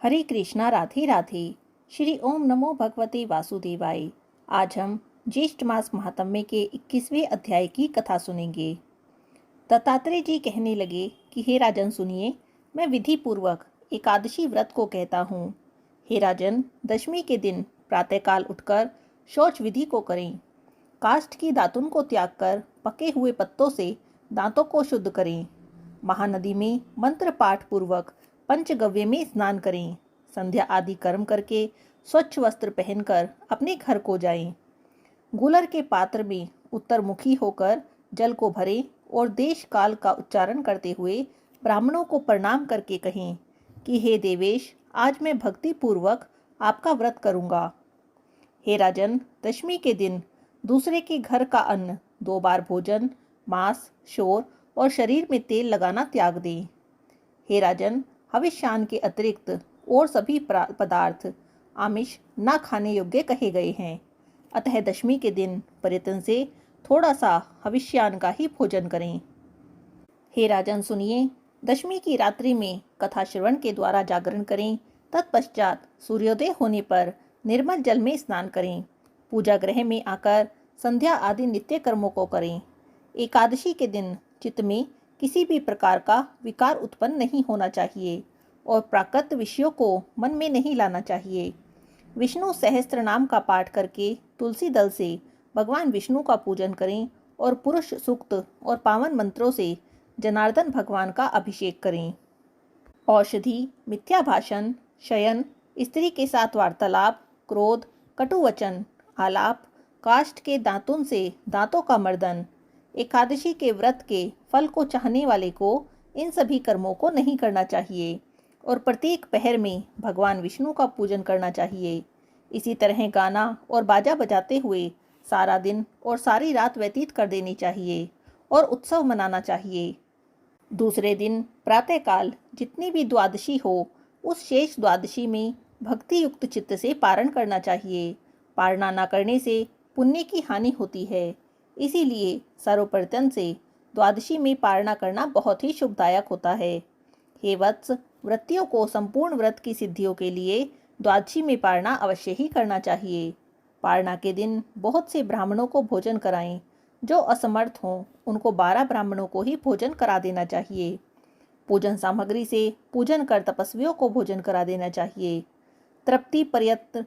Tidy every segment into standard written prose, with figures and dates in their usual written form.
हरे कृष्णा, राधे राधे। श्री ओम नमो भगवते वासुदेवाय। आज हम ज्येष्ठ मास महात्म्य के 21वें अध्याय की कथा सुनेंगे। दत्तात्रेय जी कहने लगे कि हे राजन सुनिए, मैं विधि पूर्वक एकादशी व्रत को कहता हूँ। हे राजन, दशमी के दिन प्रातःकाल उठकर शौच विधि को करें। काष्ठ की दातुन को त्याग कर पके हुए पत्तों से दांतों को शुद्ध करें। महानदी में मंत्र पाठ पूर्वक पंचगव्य में स्नान करें। संध्या आदि कर्म करके स्वच्छ वस्त्र पहनकर अपने घर को जाएं। गूलर के पात्र में उत्तरमुखी होकर जल को भरें और देश काल का उच्चारण करते हुए ब्राह्मणों को प्रणाम करके कहें कि हे देवेश, आज मैं भक्ति पूर्वक आपका व्रत करूंगा। हे राजन, दशमी के दिन दूसरे के घर का अन्न, 2 बार भोजन, मांस, शोर और शरीर में तेल लगाना त्याग दें। हे राजन, हविष्यान्न के अतिरिक्त और सभी पदार्थ आमिष न खाने योग्य कहे गए हैं। अतः दशमी के दिन परितन से थोड़ा सा हविष्यान्न का ही भोजन करें। हे राजन सुनिए, दशमी की रात्रि में कथा श्रवण के द्वारा जागरण करें। तत्पश्चात सूर्योदय होने पर निर्मल जल में स्नान करें। पूजा गृह में आकर संध्या आदि नित्य कर्मों को करें। एकादशी के दिन चित्त में किसी भी प्रकार का विकार उत्पन्न नहीं होना चाहिए और प्राकृत विषयों को मन में नहीं लाना चाहिए। विष्णु सहस्त्र नाम का पाठ करके तुलसी दल से भगवान विष्णु का पूजन करें और पुरुष सूक्त और पावन मंत्रों से जनार्दन भगवान का अभिषेक करें। औषधि, मिथ्या भाषण, शयन, स्त्री के साथ वार्तालाप, क्रोध, कटु वचन, आलाप, काष्ठ के दातुन से दांतों का मर्दन, एकादशी के व्रत के फल को चाहने वाले को इन सभी कर्मों को नहीं करना चाहिए और प्रत्येक पहर में भगवान विष्णु का पूजन करना चाहिए। इसी तरह गाना और बाजा बजाते हुए सारा दिन और सारी रात व्यतीत कर देनी चाहिए और उत्सव मनाना चाहिए। दूसरे दिन प्रातःकाल जितनी भी द्वादशी हो, उस शेष द्वादशी में भक्ति युक्त चित्त से पारण करना चाहिए। पारणा न करने से पुण्य की हानि होती है, इसीलिए सर्वप्रथम से द्वादशी में पारणा करना बहुत ही शुभदायक होता है। हे वत्स, व्रतियों को संपूर्ण व्रत की सिद्धियों के लिए द्वादशी में पारणा अवश्य ही करना चाहिए। पारणा के दिन बहुत से ब्राह्मणों को भोजन कराएं। जो असमर्थ हों उनको 12 ब्राह्मणों को ही भोजन करा देना चाहिए। पूजन सामग्री से पूजन कर तपस्वियों को भोजन करा देना चाहिए। तृप्ति पर्यंत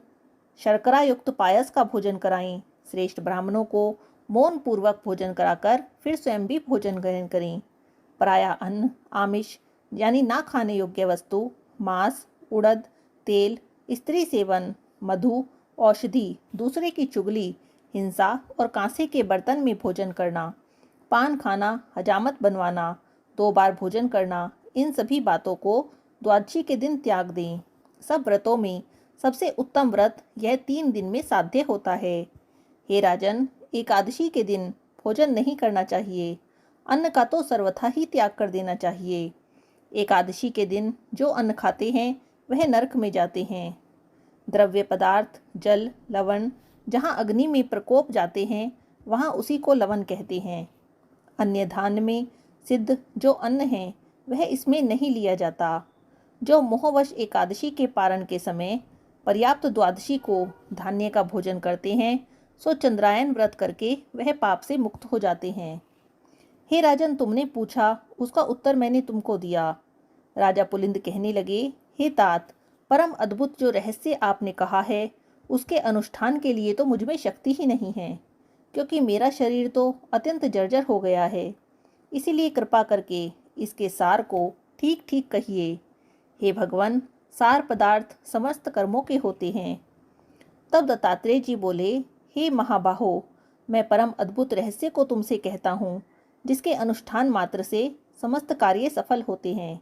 शर्करा युक्त पायस का भोजन कराएं। श्रेष्ठ ब्राह्मणों को मौन पूर्वक भोजन कराकर फिर स्वयं भी भोजन ग्रहण करें। पराया अन्न, आमिष यानी ना खाने योग्य वस्तु, मांस, उड़द, तेल, स्त्री सेवन, मधु, औषधि, दूसरे की चुगली, हिंसा और कांसे के बर्तन में भोजन करना, पान खाना, हजामत बनवाना, 2 बार भोजन करना, इन सभी बातों को द्वादशी के दिन त्याग दें। सब व्रतों में सबसे उत्तम व्रत यह 3 दिन में साध्य होता है। हे राजन, एकादशी के दिन भोजन नहीं करना चाहिए। अन्न का तो सर्वथा ही त्याग कर देना चाहिए। एकादशी के दिन जो अन्न खाते हैं वह नरक में जाते हैं। द्रव्य पदार्थ, जल, लवण जहाँ अग्नि में प्रकोप जाते हैं वहाँ उसी को लवण कहते हैं। अन्य धान्य में सिद्ध जो अन्न है वह इसमें नहीं लिया जाता। जो मोहवश एकादशी के पारण के समय पर्याप्त द्वादशी को धान्य का भोजन करते हैं, सो चंद्रायन व्रत करके वह पाप से मुक्त हो जाते हैं। हे राजन, तुमने पूछा, उसका उत्तर मैंने तुमको दिया। राजा पुलिंद कहने लगे, हे तात, परम अद्भुत जो रहस्य आपने कहा है उसके अनुष्ठान के लिए तो मुझमें शक्ति ही नहीं है, क्योंकि मेरा शरीर तो अत्यंत जर्जर हो गया है। इसीलिए कृपा करके इसके सार को ठीक ठीक कहिए। हे भगवान, सार पदार्थ समस्त कर्मों के होते हैं। तब दत्तात्रेय जी बोले, हे महाबाहो, मैं परम अद्भुत रहस्य को तुमसे कहता हूँ, जिसके अनुष्ठान मात्र से समस्त कार्य सफल होते हैं।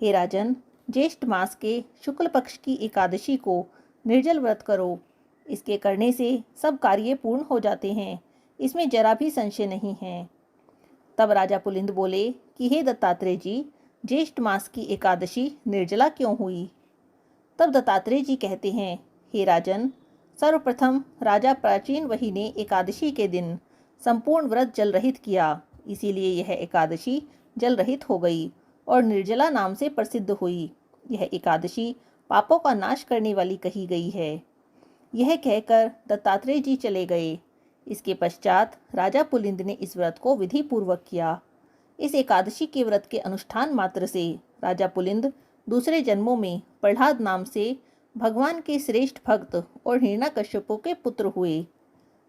हे राजन, ज्येष्ठ मास के शुक्ल पक्ष की एकादशी को निर्जल व्रत करो। इसके करने से सब कार्य पूर्ण हो जाते हैं, इसमें जरा भी संशय नहीं है। तब राजा पुलिंद बोले कि हे दत्तात्रेय जी, ज्येष्ठ मास की एकादशी निर्जला क्यों हुई? तब दत्तात्रेय जी कहते हैं, हे राजन, सर्वप्रथम राजा प्राचीन वही ने एकादशी के दिन संपूर्ण व्रत जल रहित किया, इसीलिए यह एकादशी जल रहित हो गई और निर्जला नाम से प्रसिद्ध हुई। यह एकादशी पापों का नाश करने वाली कही गई है। यह कहकर दत्तात्रेय जी चले गए। इसके पश्चात राजा पुलिंद ने इस व्रत को विधि पूर्वक किया। इस एकादशी के व्रत के अनुष्ठान मात्र से राजा पुलिंद दूसरे जन्मों में प्रहलाद नाम से भगवान के श्रेष्ठ भक्त और हिरण्यकश्यपों के पुत्र हुए।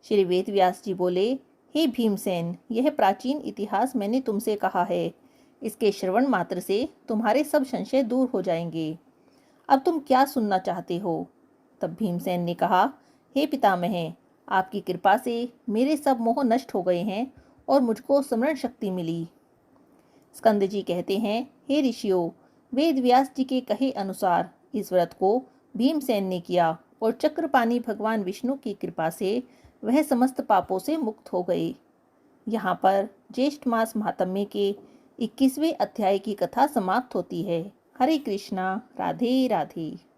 श्री वेद व्यास जी बोले, हे भीमसेन, यह प्राचीन इतिहास मैंने तुमसे कहा है। इसके श्रवण मात्र से तुम्हारे सब संशय दूर हो जाएंगे। अब तुम क्या सुनना चाहते हो? तब भीमसेन ने कहा, हे पितामह, आपकी कृपा से मेरे सब मोह नष्ट हो गए हैं और मुझको स्मरण शक्ति मिली। स्कंद जी कहते हैं, हे ऋषियों, वेद व्यास जी के कहे अनुसार इस व्रत को भीमसेन ने किया और चक्रपाणी भगवान विष्णु की कृपा से वह समस्त पापों से मुक्त हो गए। यहाँ पर ज्येष्ठ मास महात्म्य के 21वें अध्याय की कथा समाप्त होती है। हरे कृष्णा, राधे राधे।